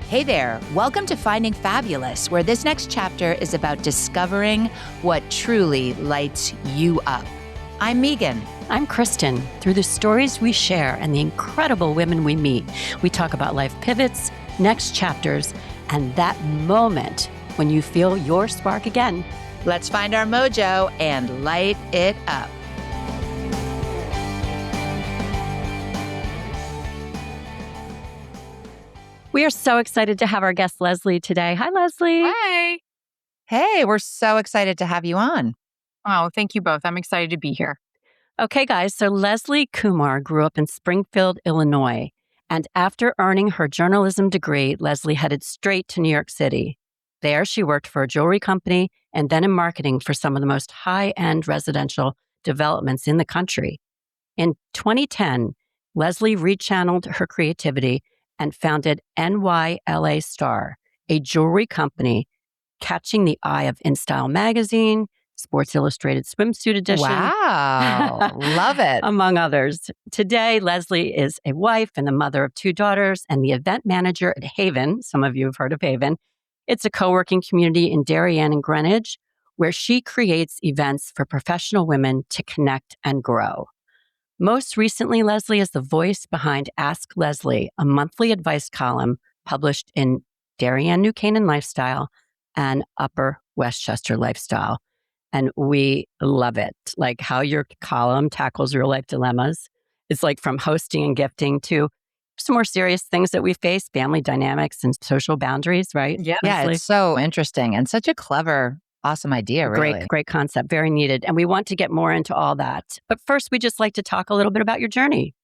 Hey there, welcome to Finding Fabulous, where this next chapter is about discovering what truly lights you up. I'm Meghan. I'm Kristin. Through the stories we share and the incredible women we meet, we talk about life pivots, next chapters, and that moment when you feel your spark again. Let's find our mojo and light it up. We are so excited to have our guest, Leslie, today. Hi, Leslie. Hi. Hey, we're so excited to have you on. Oh, thank you both. I'm excited to be here. Okay, guys. So Leslie Kumar grew up in Springfield, Illinois. And after earning her journalism degree, Leslie headed straight to New York City. There, she worked for a jewelry company and then in marketing for some of the most high-end residential developments in the country. In 2010, Leslie rechanneled her creativity and founded NYLA Star, a jewelry company catching the eye of InStyle magazine, Sports Illustrated swimsuit edition. Wow, love it. Among others. Today, Leslie is a wife and the mother of 2 daughters and the event manager at HAYVN. Some of you have heard of HAYVN. It's a co-working community in Darien and Greenwich where she creates events for professional women to connect and grow. Most recently, Leslie is the voice behind Ask Leslie, a monthly advice column published in Darien, New Canaan Lifestyle and Upper Westchester Lifestyle. And we love it, like how your column tackles real life dilemmas. It's like from hosting and gifting to some more serious things that we face, family dynamics and social boundaries, right? Yeah. Yeah, Leslie? it's so interesting and such a clever, awesome idea, really. Great concept, very needed. And we want to get more into all that. But first, we just like to talk a little bit about your journey.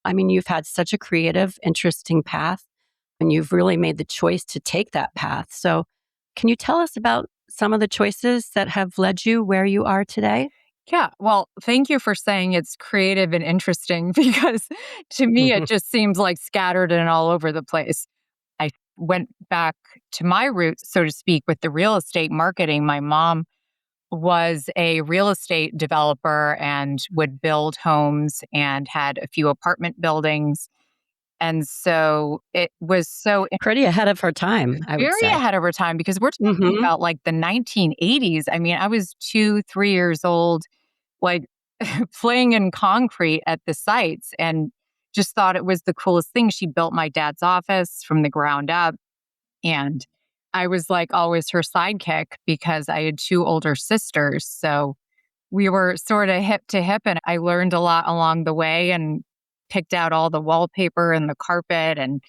I mean, you've had such a creative, interesting path, and you've really made the choice to take that path. So can you tell us about some of the choices that have led you where you are today? Yeah. Well, thank you for saying it's creative and interesting because to me, it just seems like scattered and all over the place. I went back to my roots, so to speak, with the real estate marketing. My mom was a real estate developer and would build homes and had a few apartment buildings. And so it was so Pretty ahead of her time, I would very say. ahead of her time because we're talking about like the 1980s. I mean, I was 2-3 years old, like playing in concrete at the sites and just thought it was the coolest thing. She built my dad's office from the ground up. And I was like always her sidekick because I had 2 older sisters. So we were sort of hip to hip and I learned a lot along the way and picked out all the wallpaper and the carpet and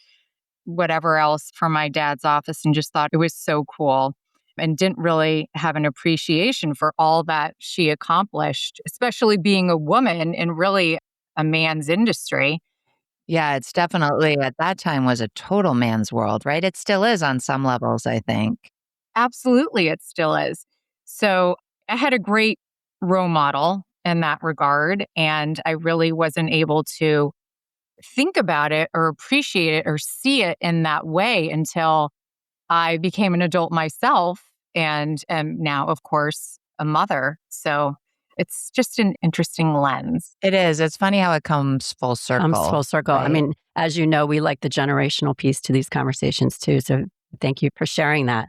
whatever else from my dad's office and just thought it was so cool and didn't really have an appreciation for all that she accomplished, especially being a woman in really a man's industry. Yeah, it's definitely, at that time, was a total man's world, right? It still is on some levels, I think. Absolutely, it still is. So I had a great role model in that regard, and I really wasn't able to think about it or appreciate it or see it in that way until I became an adult myself and am now, of course, a mother. So it's just an interesting lens. It is. It's funny how it comes full circle. Comes full circle. Right? I mean, as you know, we like the generational piece to these conversations too. So thank you for sharing that.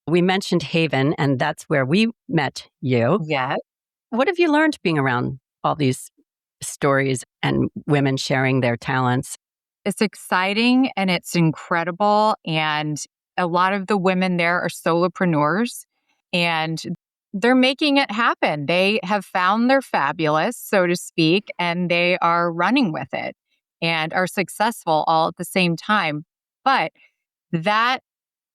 We mentioned HAYVN, and that's where we met you. Yeah. What have you learned being around all these stories and women sharing their talents? It's exciting and it's incredible. And a lot of the women there are solopreneurs and they're making it happen. They have found their fabulous, so to speak, and they are running with it and are successful all at the same time. But that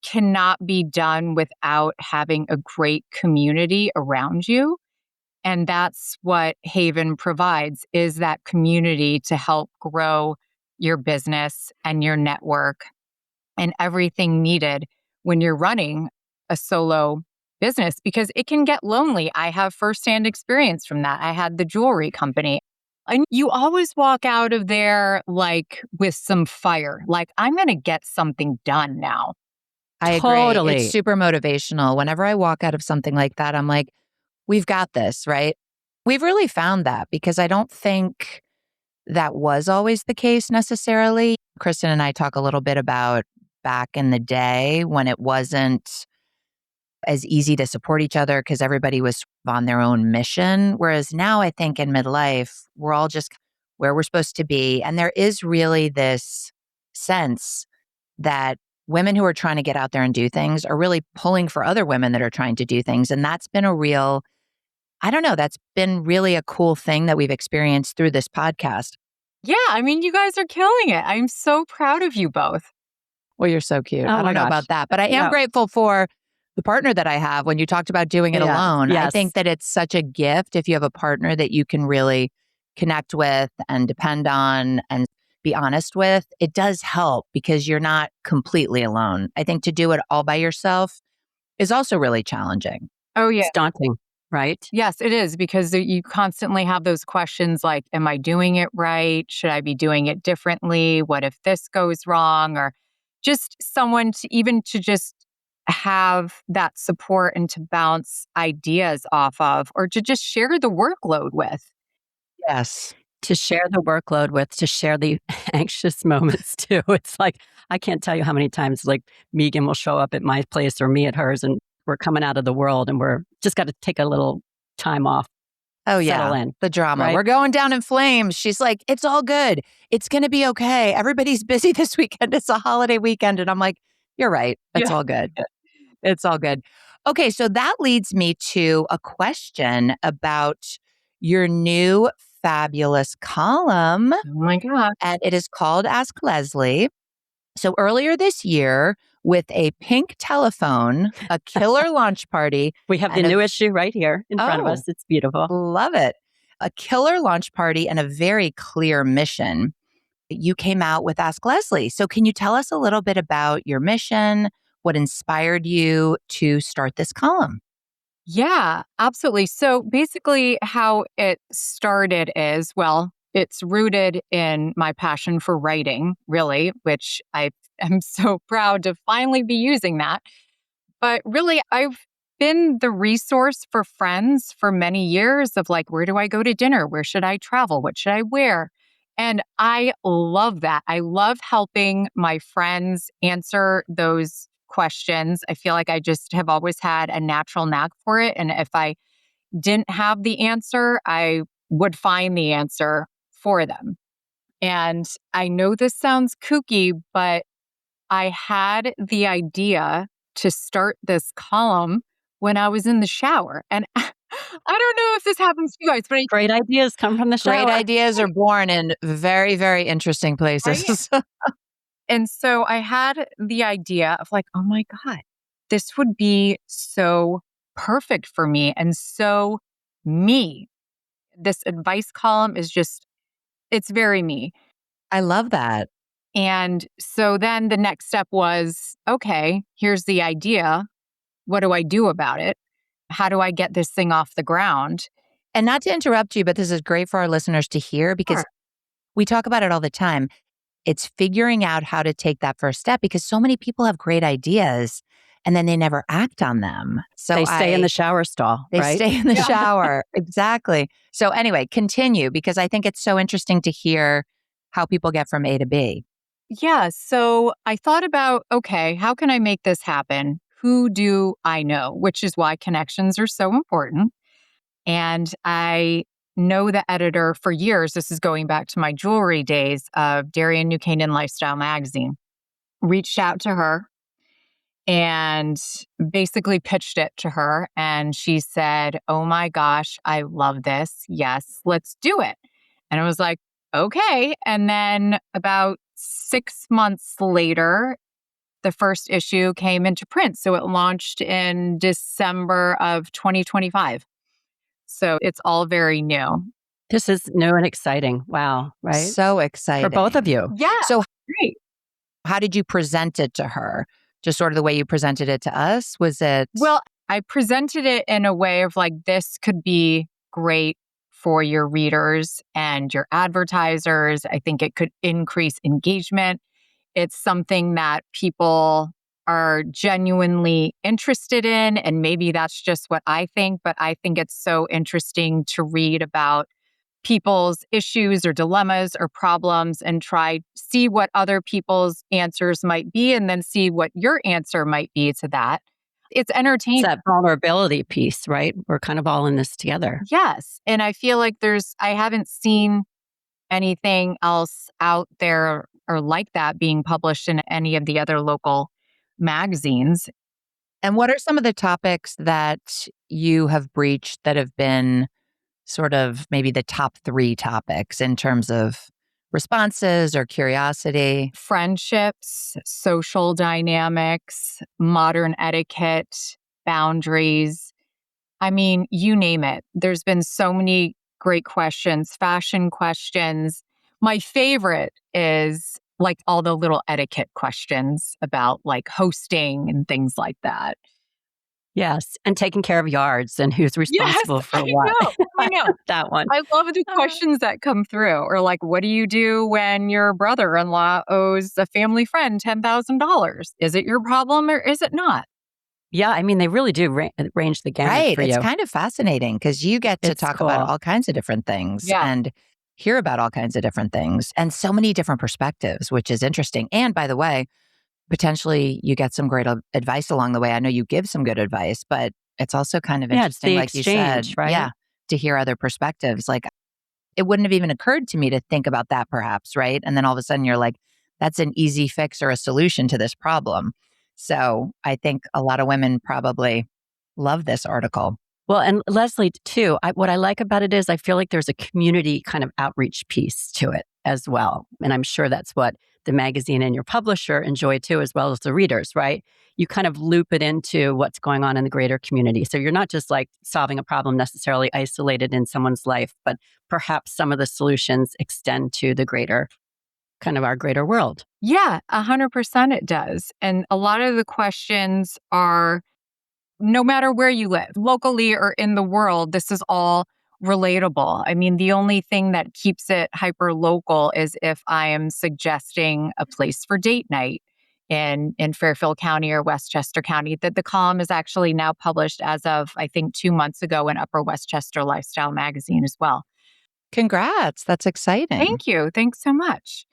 cannot be done without having a great community around you. And that's what HAYVN provides, is that community to help grow your business and your network and everything needed when you're running a solo business, because it can get lonely. I have firsthand experience from that. I had the jewelry company. And you always walk out of there like with some fire, like I'm going to get something done now. I Totally. agree. It's super motivational. Whenever I walk out of something like that, I'm like, we've got this, right? We've really found that because I don't think that was always the case necessarily. Kristin and I talk a little bit about back in the day when it wasn't as easy to support each other because everybody was on their own mission. Whereas now I think in midlife, we're all just where we're supposed to be. And there is really this sense that women who are trying to get out there and do things are really pulling for other women that are trying to do things. And that's been a real, I don't know, that's been really a cool thing that we've experienced through this podcast. Yeah, I mean, you guys are killing it. I'm so proud of you both. Well, you're so cute. Oh I my don't know gosh. about that, but I am No. grateful for the partner that I have. When you talked about doing it alone, I Yes. think that it's such a gift if you have a partner that you can really connect with and depend on and be honest with. It does help because you're not completely alone. I think to do it all by yourself is also really challenging. Oh, yeah. It's daunting, right? Yes, it is, because you constantly have those questions like, am I doing it right? Should I be doing it differently? What if this goes wrong? Or just someone to just have that support and to bounce ideas off of, or to just share the workload with. Yes. To share the workload with, to share the anxious moments too. It's like, I can't tell you how many times like Meghan will show up at my place or me at hers, and we're coming out of the world and we're just got to take a little time off. Oh, Settle yeah. in, The drama. right? We're going down in flames. She's like, it's all good. It's going to be okay. Everybody's busy this weekend. It's a holiday weekend. And I'm like, you're right. It's Yeah. all good. It's all good. Okay. So that leads me to a question about your new fabulous column. Oh my God. And it is called Ask Leslie. So earlier this year, with a pink telephone, a killer launch party, We have the and a new issue right here in front of Oh. us. It's beautiful. love it. A killer launch party and a very clear mission. You came out with Ask Leslie. So, can you tell us a little bit about your mission? What inspired you to start this column? Yeah, absolutely. So basically, how it started is, well, it's rooted in my passion for writing, really, which I am so proud to finally be using that. But really, I've been the resource for friends for many years of like, where do I go to dinner? Where should I travel? What should I wear? And I love that. I love helping my friends answer those questions. I feel like I just have always had a natural knack for it. And if I didn't have the answer, I would find the answer for them. And I know this sounds kooky, but I had the idea to start this column when I was in the shower. And I don't know if this happens to you guys, but Great ideas come from the shower. Great ideas are born in very, very interesting places. And so I had the idea of like, oh my God, this would be so perfect for me and so me. This advice column is just, it's very me. I love that. And so then the next step was, okay, here's the idea. What do I do about it? How do I get this thing off the ground? And not to interrupt you, but this is great for our listeners to hear because Sure. we talk about it all the time. It's figuring out how to take that first step because so many people have great ideas and then they never act on them. So They stay in the shower stall, They right? stay in the Yeah. shower. Exactly. So anyway, continue because I think it's so interesting to hear how people get from A to B. Yeah. So I thought about, okay, how can I make this happen? Who do I know? Which is why connections are so important. And I know the editor for years. This is going back to my jewelry days of Darian New Canaan Lifestyle Magazine. Reached out to her and basically pitched it to her. And she said, oh my gosh, I love this. Yes, let's do it. And I was like, okay. And then about 6 months later, the first issue came into print. So it launched in December of 2025. So it's all very new. This is new and exciting. Wow, right? So exciting. For both of you. Yeah. So Great. how did you present it to her? Just sort of the way you presented it to us? Was it? Well, I presented it in a way of like, this could be great for your readers and your advertisers. I think it could increase engagement. It's something that people are genuinely interested in. And maybe that's just what I think, but I think it's so interesting to read about people's issues or dilemmas or problems and see what other people's answers might be and then see what your answer might be to that. It's It's entertaining. that vulnerability piece, right? We're kind of all in this together. Yes. And I feel like I haven't seen anything else out there or like that being published in any of the other local magazines. And what are some of the topics that you have breached that have been sort of maybe the top 3 topics in terms of responses or curiosity? Friendships, social dynamics, modern etiquette, boundaries. I mean, you name it. There's been so many great questions, fashion questions. My favorite is like all the little etiquette questions about like hosting and things like that. Yes. And taking care of yards and who's Yes, responsible for I what. know. I know. That one. I love the questions that come through. Or like, what do you do when your brother-in-law owes a family friend $10,000? Is it your problem or is it not? Yeah. I mean, they really do range the gamut Right. for It's you. kind of fascinating because you get to It's talk about cool. all kinds of different things Yeah. and hear about all kinds of different things and so many different perspectives, which is interesting. And by the way, potentially you get some great advice along the way. I know you give some good advice, but it's also kind of Yeah. It's interesting, the like you said, exchange, right? yeah, to hear other perspectives. Like it wouldn't have even occurred to me to think about that perhaps, right? And then all of a sudden you're like, that's an easy fix or a solution to this problem. So I think a lot of women probably love this article. Well, and Leslie, too, what I like about it is I feel like there's a community kind of outreach piece to it as well. And I'm sure that's what the magazine and your publisher enjoy too, as well as the readers, right? You kind of loop it into what's going on in the greater community. So you're not just like solving a problem necessarily isolated in someone's life, but perhaps some of the solutions extend to the greater, kind of our greater world. Yeah, 100% it does. And a lot of the questions are no matter where you live, locally or in the world, this is all relatable. I mean, the only thing that keeps it hyper local is if I am suggesting a place for date night in Fairfield County or Westchester County. That the column is actually now published as of, I think, 2 months ago in Upper Westchester Lifestyle magazine as well. Congrats. That's exciting. Thank you. Thanks so much.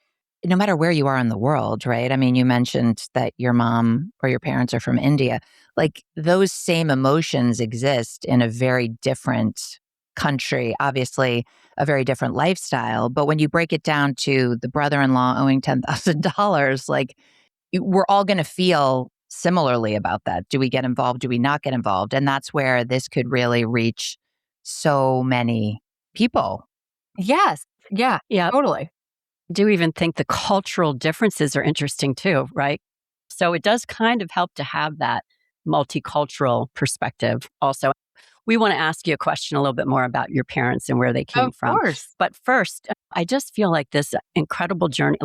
No matter where you are in the world, right? I mean, you mentioned that your mom or your parents are from India. Like those same emotions exist in a very different country, obviously a very different lifestyle. But when you break it down to the brother-in-law owing $10,000, like we're all going to feel similarly about that. Do we get involved? Do we not get involved? And that's where this could really reach so many people. Yes. Yeah, Yeah. totally. Do even think the cultural differences are interesting too, right? So it does kind of help to have that multicultural perspective also. We want to ask you a question a little bit more about your parents and where they came Of from. course. But first, I just feel like this incredible journey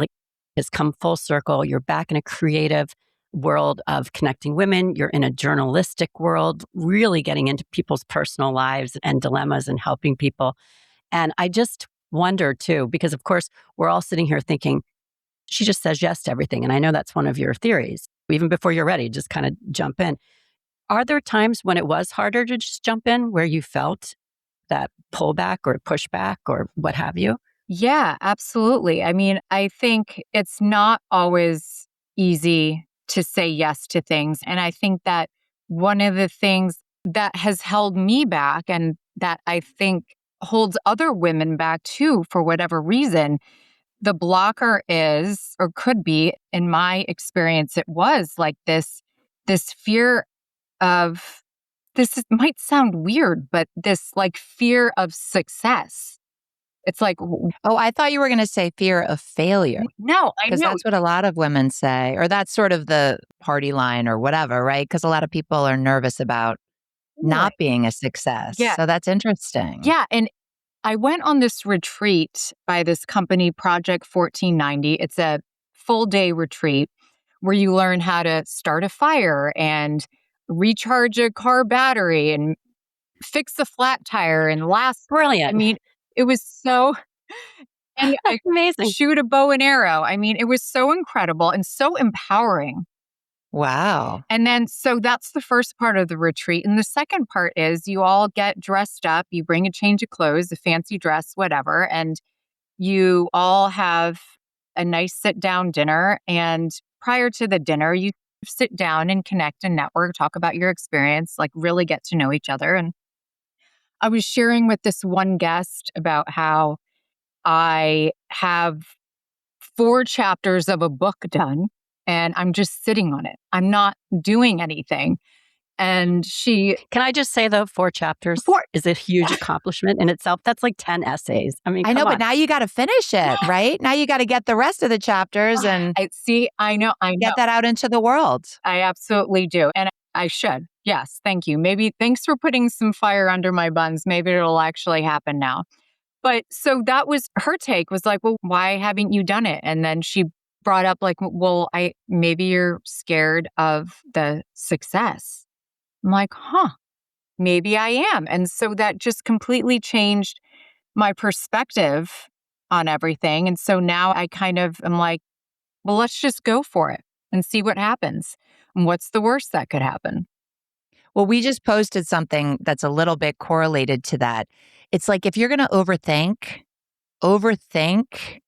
has come full circle. You're back in a creative world of connecting women. You're in a journalistic world, really getting into people's personal lives and dilemmas and helping people. And I just wonder too, because of course, we're all sitting here thinking, she just says yes to everything. And I know that's one of your theories. Even before you're ready, just kind of jump in. Are there times when it was harder to just jump in where you felt that pullback or pushback or what have you? Yeah, absolutely. I mean, I think it's not always easy to say yes to things. And I think that one of the things that has held me back and that I think holds other women back too, for whatever reason, the blocker is, or could be, in my experience, it was like this fear of, might sound weird, but this like fear of success. It's like, Oh, I thought you were going to say fear of failure. no, I Because know. that's what a lot of women say, or that's sort of the party line or whatever, right? Because a lot of people are nervous about not being a success. Yeah. So that's interesting. Yeah. And I went on this retreat by this company, Project 1490. It's a full day retreat where you learn how to start a fire and recharge a car battery and fix a flat tire and last. Brilliant. I mean, it was so, and I Amazing. shoot a bow and arrow. I mean, it was so incredible and so empowering. Wow. And then, so that's the first part of the retreat. And the second part is you all get dressed up, you bring a change of clothes, a fancy dress, whatever, and you all have a nice sit down dinner. And prior to the dinner, you sit down and connect and network, talk about your experience, like really get to know each other. And I was sharing with this one guest about how I have 4 chapters of a book done and I'm just sitting on it. I'm not doing anything. And she, Can I just say, though, 4 chapters four, is a huge accomplishment in itself. That's like 10 essays. I mean, I know, come but on. now you got to finish it, right? Now you got to get the rest of the chapters and I know. get that out into the world. I absolutely do. And I should. Yes. Thank you. Maybe thanks for putting some fire under my buns. Maybe it'll actually happen now. But so that was her take, was like, well, why haven't you done it? And then she brought up like, well, maybe you're scared of the success. I'm like, maybe I am. And so that just completely changed my perspective on everything. And so now I kind of am like, well, let's just go for it and see what happens. And what's the worst that could happen? Well, we just posted something that's a little bit correlated to that. It's like if you're going to overthink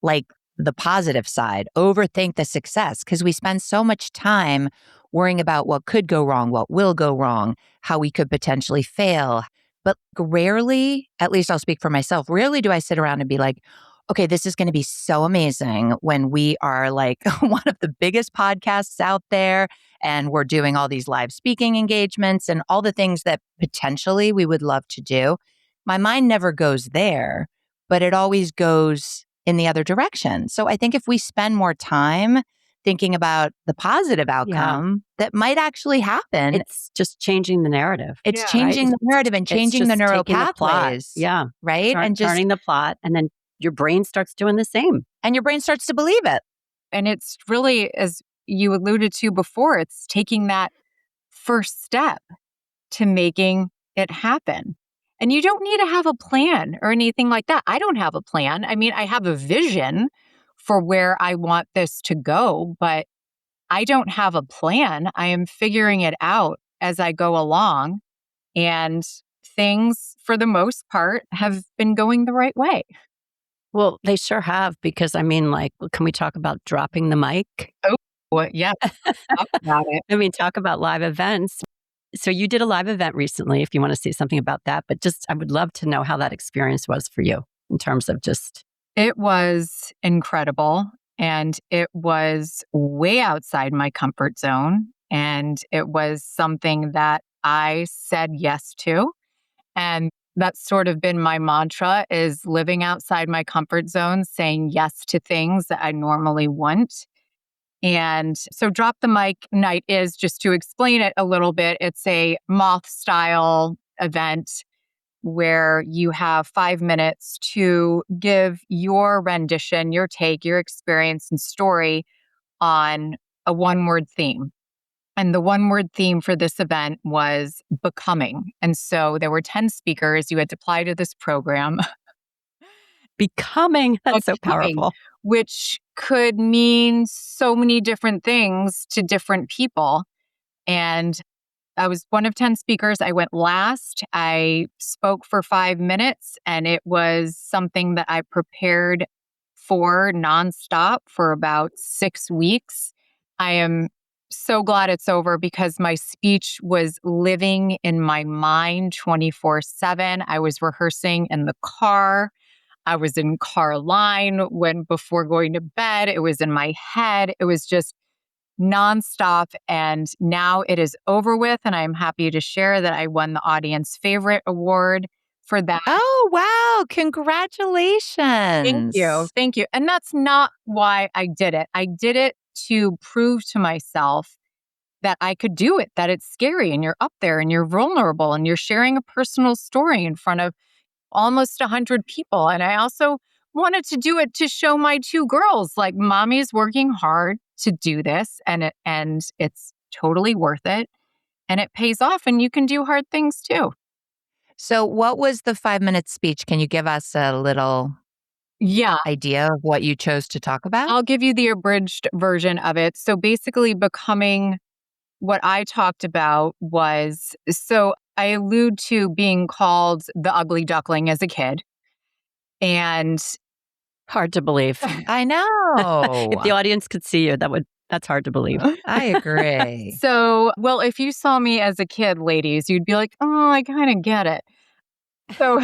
like the positive side, overthink the success, because we spend so much time worrying about what could go wrong, what will go wrong, how we could potentially fail. But rarely, at least I'll speak for myself, rarely do I sit around and be like, okay, this is going to be so amazing when we are like one of the biggest podcasts out there and we're doing all these live speaking engagements and all the things that potentially we would love to do. My mind never goes there, but it always goes in the other direction. So I think if we spend more time thinking about the positive outcome that might actually happen, It's just changing the narrative. it's Yeah. changing Right? the narrative and It's changing the just neural taking the plot. pathways. Yeah. Right. And just, Turning the plot, and then your brain starts doing the same. and your brain starts to believe it. And it's really, as you alluded to before, it's taking that first step to making it happen. And you don't need to have a plan or anything like that. I don't have a plan. I mean, I have a vision for where I want this to go, but I don't have a plan. I am figuring it out as I go along. And things, for the most part, have been going the right way. Well, they sure have, because I mean, like, can we talk about dropping the mic? Well, yeah, talk about it. I mean, talk about live events. So you did a live event recently, if you want to say something about that, but just, I would love to know how that experience was for you in terms of just. It was incredible. And it was way outside my comfort zone. And it was something that I said yes to. And that's sort of been my mantra, is living outside my comfort zone, saying yes to things that I normally wouldn't. And so Drop the Mic Night is, just to explain it a little bit, it's a moth style event where you have 5 minutes to give your rendition, your take, your experience and story on a one-word theme. And the one-word theme for this event was becoming. And so there were 10 speakers. You had to apply to this program. Becoming, that's so Becoming, powerful. which could mean so many different things to different people. And I was one of 10 speakers. I went last. I spoke for 5 minutes, and it was something that I prepared for nonstop for about 6 weeks. I am so glad it's over, because my speech was living in my mind 24/7. I was rehearsing in the car. I was in car line before going to bed. It was in my head. It was just nonstop. And now it is over with. And I'm happy to share that I won the audience favorite award for that. Oh, wow. Congratulations. Thank you. Thank you. And that's not why I did it. I did it to prove to myself that I could do it, that it's scary and you're up there and you're vulnerable and you're sharing a personal story in front of almost 100 people. And I also wanted to do it to show my 2 girls, like, mommy's working hard to do this, and it's totally worth it, and it pays off, and you can do hard things too. So what was the 5-minute speech? Can you give us a little Yeah. idea of what you chose to talk about? I'll give you the abridged version of it. So basically, becoming what I talked about was, so I allude to being called the ugly duckling as a kid. And Hard to believe. I If know. the audience could see you, that's hard to believe. I agree. so, well, if you saw me as a kid, ladies, you'd be like, oh, I kind of get it. So,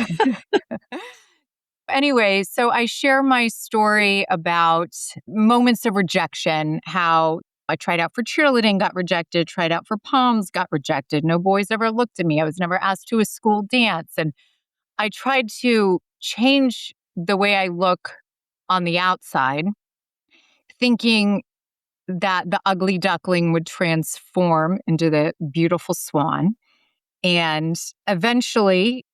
anyway, so I share my story about moments of rejection, how I tried out for cheerleading, got rejected, tried out for poms, got rejected. No boys ever looked at me. I was never asked to a school dance. And I tried to change the way I look on the outside, thinking that the ugly duckling would transform into the beautiful swan. And eventually,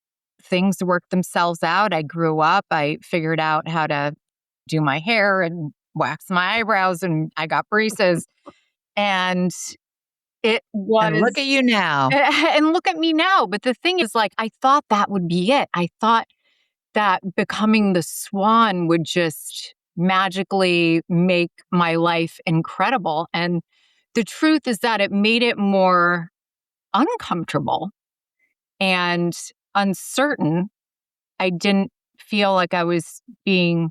things worked themselves out. I grew up. I figured out how to do my hair and wax my eyebrows, and I got braces. And it was. And look at you now. And look at me now. But the thing is, like, I thought that would be it. I thought that becoming the swan would just magically make my life incredible. And the truth is that it made it more uncomfortable and uncertain. I didn't feel like I was being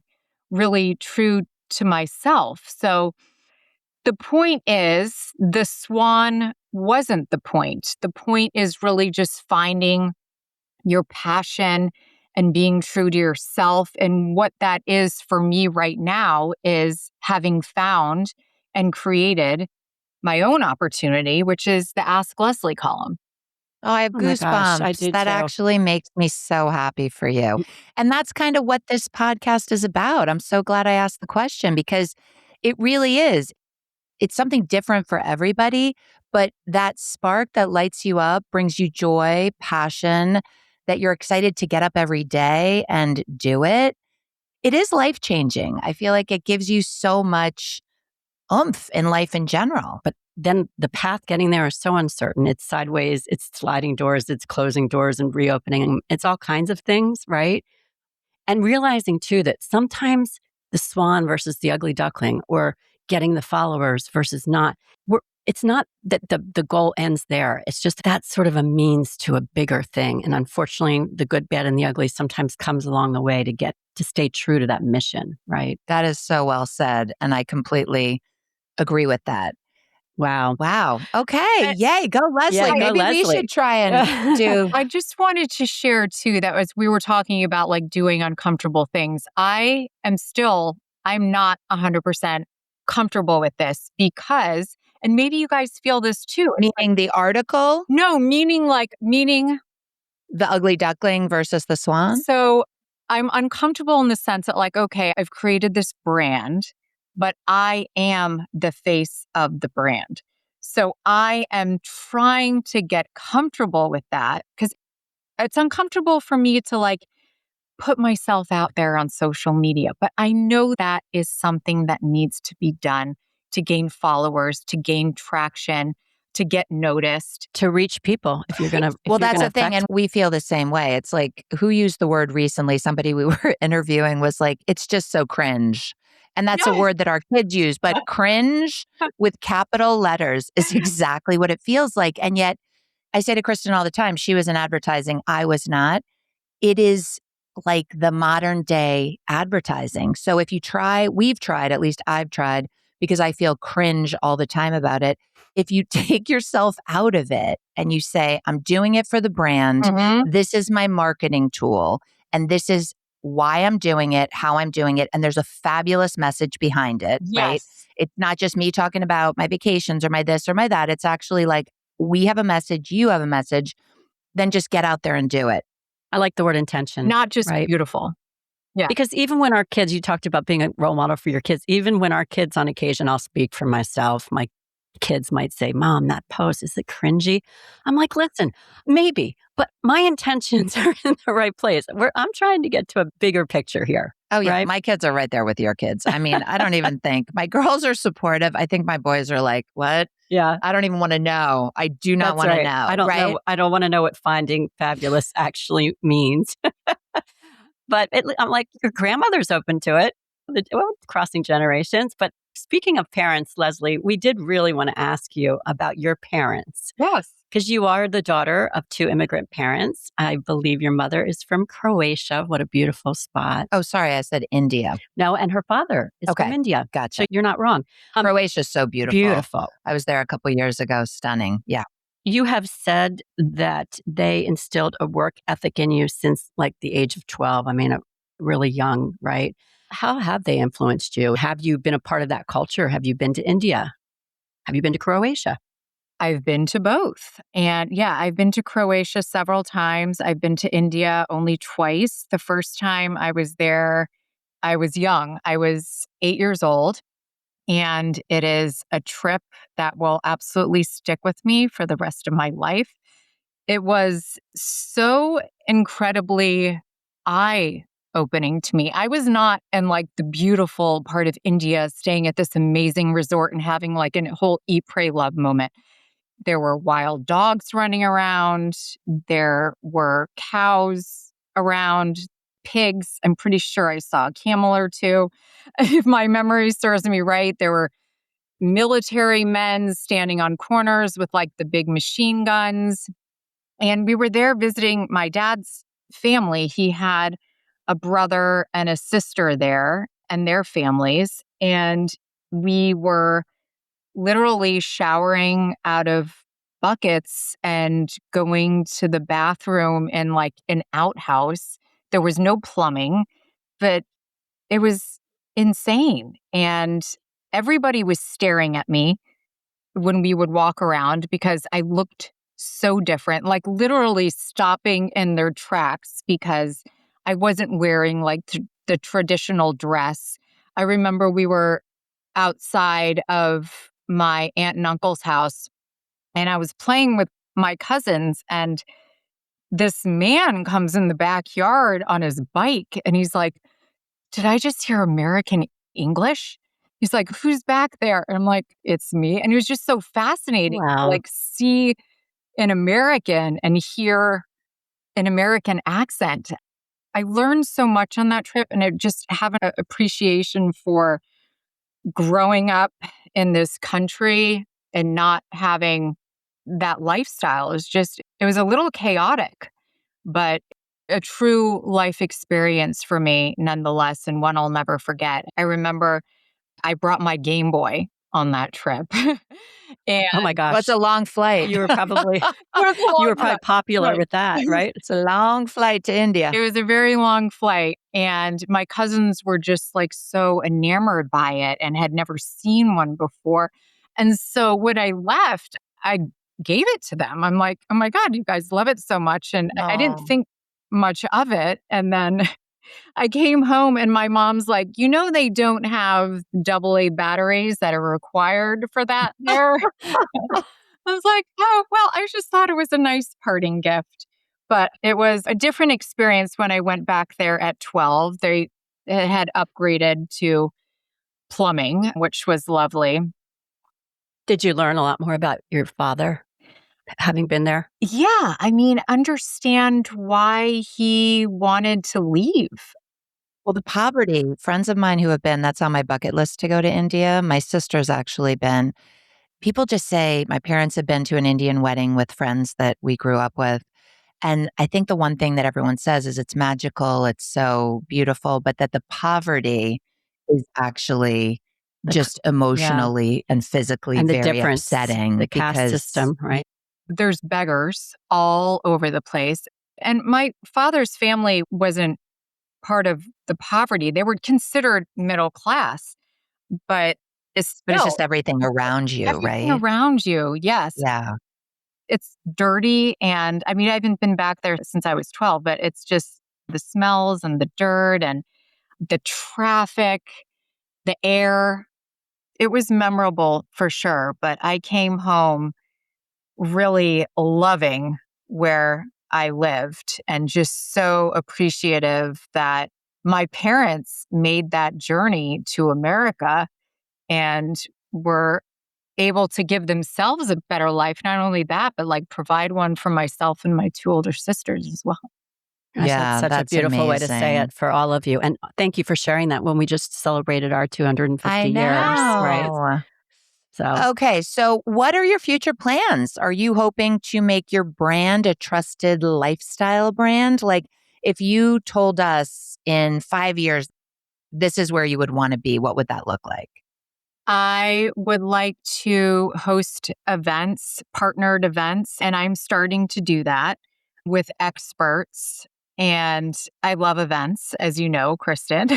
really true to myself. So the point is, the swan wasn't the point. The point is really just finding your passion and being true to yourself. And what that is for me right now is having found and created my own opportunity, which is the Ask Leslie column. Oh, I have Oh my gosh, I goosebumps. do That too. actually makes me so happy for you. And that's kind of what this podcast is about. I'm so glad I asked the question because it really is. It's something different for everybody, but that spark that lights you up, brings you joy, passion, that you're excited to get up every day and do it. It is life-changing. I feel like it gives you so much oomph in life in general. But then the path getting there is so uncertain. It's sideways, it's sliding doors, it's closing doors and reopening. It's all kinds of things, right? And realizing too that sometimes the swan versus the ugly duckling or getting the followers versus not, it's not that the goal ends there. It's just that's sort of a means to a bigger thing. And unfortunately, the good, bad, and the ugly sometimes comes along the way to stay true to that mission, right? That is so well said. And I completely agree with that. Wow. Wow. Okay. Yay. Go, Leslie. Yeah, go, Maybe we Leslie. should try and do. I just wanted to share too that as we were talking about like doing uncomfortable things, I'm not 100% comfortable with this because, and maybe you guys feel this too. Meaning the article, No, meaning the ugly duckling versus the swan. so I'm uncomfortable in the sense that like, okay, I've created this brand, but I am the face of the brand. So I am trying to get comfortable with that because it's uncomfortable for me to like put myself out there on social media. But I know that is something that needs to be done to gain followers, to gain traction, to get noticed. To reach people if you're going to. Well, that's the thing. And we feel the same way. It's like, who used the word recently? Somebody we were interviewing was like, it's just so cringe. And that's a word that our kids use. But cringe with capital letters is exactly what it feels like. And yet, I say to Kristin all the time, she was in advertising. I was not. It is like the modern day advertising. So if you try, we've tried, at least I've tried, because I feel cringe all the time about it. If you take yourself out of it and you say, I'm doing it for the brand, this is my marketing tool, and this is why I'm doing it, how I'm doing it, and there's a fabulous message behind it, right? It's not just me talking about my vacations or my this or my that. It's actually like, we have a message, you have a message, then just get out there and do it. I like the word intention. Not just right? beautiful. Yeah. Because even when our kids, you talked about being a role model for your kids, even when our kids on occasion, I'll speak for myself, my kids might say, Mom, that post, is it cringy? I'm like, listen, maybe, but my intentions are in the right place. I'm trying to get to a bigger picture here. Oh, yeah. Right? My kids are right there with your kids. I mean, I don't even think my girls are supportive. I think my boys are like, what? Yeah. I don't even want to know. I do not want to know. I don't know. I don't want to know what finding fabulous actually means. I'm like, your grandmother's open to it, crossing generations. But speaking of parents, Leslie, we did really want to ask you about your parents. Yes. Because you are the daughter of two immigrant parents. I believe your mother is from Croatia. What a beautiful spot. Oh, sorry, I said India. No, and her father is from Okay, India. gotcha. So you're not wrong. Croatia's so beautiful. Beautiful. I was there a couple years ago. Stunning. Yeah. You have said that they instilled a work ethic in you since like the age of 12. I mean, really young, right? How have they influenced you? Have you been a part of that culture? Have you been to India? Have you been to Croatia? I've been to both. And yeah, I've been to Croatia several times. I've been to India only twice. The first time I was there, I was young. I was 8 years old. And it is a trip that will absolutely stick with me for the rest of my life. It was so incredibly eye-opening to me. I was not in like the beautiful part of India, staying at this amazing resort and having like a whole eat, pray, love moment. There were wild dogs running around. There were cows around, pigs. I'm pretty sure I saw a camel or two. If my memory serves me right, there were military men standing on corners with like the big machine guns. And we were there visiting my dad's family. He had a brother and a sister there and their families. And we were literally showering out of buckets and going to the bathroom in like an outhouse. There was no plumbing, but it was insane. And everybody was staring at me when we would walk around because I looked so different, like literally stopping in their tracks because I wasn't wearing like the traditional dress. I remember we were outside of my aunt and uncle's house and I was playing with my cousins, and this man comes in the backyard on his bike and he's like, "Did I just hear American English?" He's like, "Who's back there?" And I'm like, "It's me." And it was just so fascinating to Wow. like see an American and hear an American accent. I learned so much on that trip, and I just have an appreciation for growing up in this country and not having that lifestyle. It was a little chaotic, but a true life experience for me nonetheless, and one I'll never forget. I remember I brought my Game Boy on that trip. And Oh my gosh. What's a long flight? You were probably it was a you long were probably flight. popular Right. with that, right? It's a long flight to India. It was a very long flight, and my cousins were just like so enamored by it and had never seen one before. And so when I left, I gave it to them. I'm like, "Oh my God, you guys love it so much." And I didn't Oh. think much of it. And then I came home and my mom's like, they don't have AA batteries that are required for that there." I was like, "Oh, well, I just thought it was a nice parting gift." But it was a different experience when I went back there at 12. They had upgraded to plumbing, which was lovely. Did you learn a lot more about your father having been there? Yeah, I mean, understand why he wanted to leave. Well, the poverty, friends of mine who have been, that's on my bucket list to go to India. My sister's actually been. People just say my parents have been to an Indian wedding with friends that we grew up with. And I think the one thing that everyone says is it's magical, it's so beautiful, but that the poverty is actually just emotionally and physically And the very difference, upsetting the caste because system, right? There's beggars all over the place. And my father's family wasn't part of the poverty. They were considered middle class, but it's but it's still just everything around you, everything right? around you. Yes. Yeah. It's dirty. And I mean, I haven't been back there since I was 12, but it's just the smells and the dirt and the traffic, the air. It was memorable for sure. But I came home really loving where I lived and just so appreciative that my parents made that journey to America and were able to give themselves a better life. Not only that, but like provide one for myself and my two older sisters as well. Gosh, that's Yeah, such a that's beautiful way to say amazing. it for all of you. And thank you for sharing that when we just celebrated our I 250 years, right? know. So, Okay, so what are your future plans? Are you hoping to make your brand a trusted lifestyle brand? Like, if you told us in 5 years, this is where you would want to be, what would that look like? I would like to host events, partnered events, and I'm starting to do that with experts. And I love events, as you know, Kristen.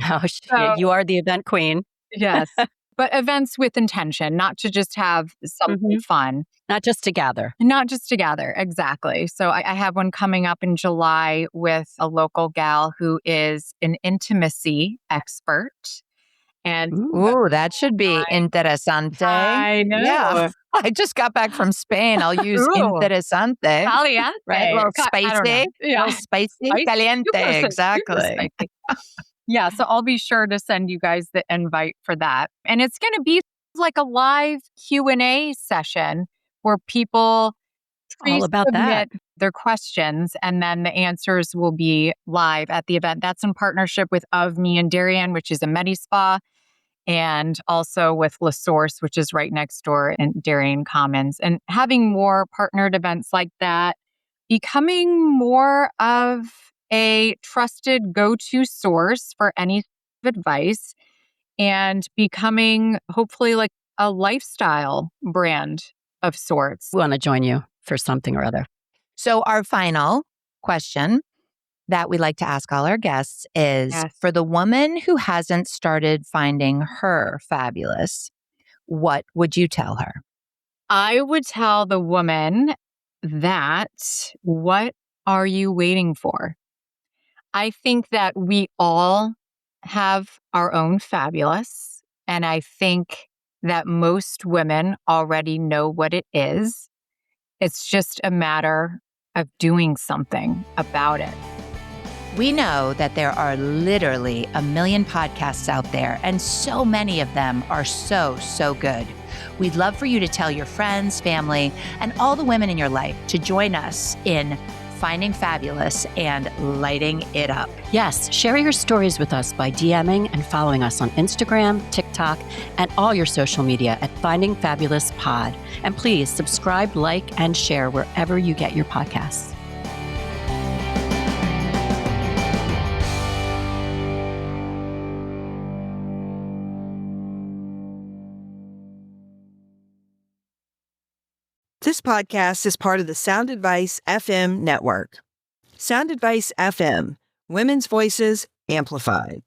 oh, So, you are the event queen. yes, but events with intention, not to just have something Hmm. fun. Not just to gather. Not just together, exactly. So I have one coming up in July with a local gal who is an intimacy expert. And Ooh. Ooh, that should be interesante. I Yeah. know. I just got back from Spain. I'll use Ooh, interesante, right? A caliente. little I don't know. spicy, a little Yeah. spicy, Spicy. caliente. Super Exactly. spicy. Yeah. So I'll be sure to send you guys the invite for that. And it's going to be like a live Q&A session where people All about that. pre-submit their questions and then the answers will be live at the event. That's in partnership with Of Me and Darien, which is a Medi Spa, and also with La Source, which is right next door in Darien Commons. And having more partnered events like that, becoming more of a trusted go-to source for any advice, and becoming hopefully like a lifestyle brand of sorts. We want to join you for something or other. So, our final question that we like to ask all our guests is Yes. for the woman who hasn't started finding her fabulous, what would you tell her? I would tell the woman that, what are you waiting for? I think that we all have our own fabulous. And I think that most women already know what it is. It's just a matter of doing something about it. We know that there are literally a million podcasts out there, and so many of them are so, so good. We'd love for you to tell your friends, family, and all the women in your life to join us in finding fabulous and lighting it up. Yes, share your stories with us by DMing and following us on Instagram, TikTok, and all your social media at Finding Fabulous Pod. And please subscribe, like, and share wherever you get your podcasts. This podcast is part of the Sound Advice FM network. Sound Advice FM, women's voices amplified.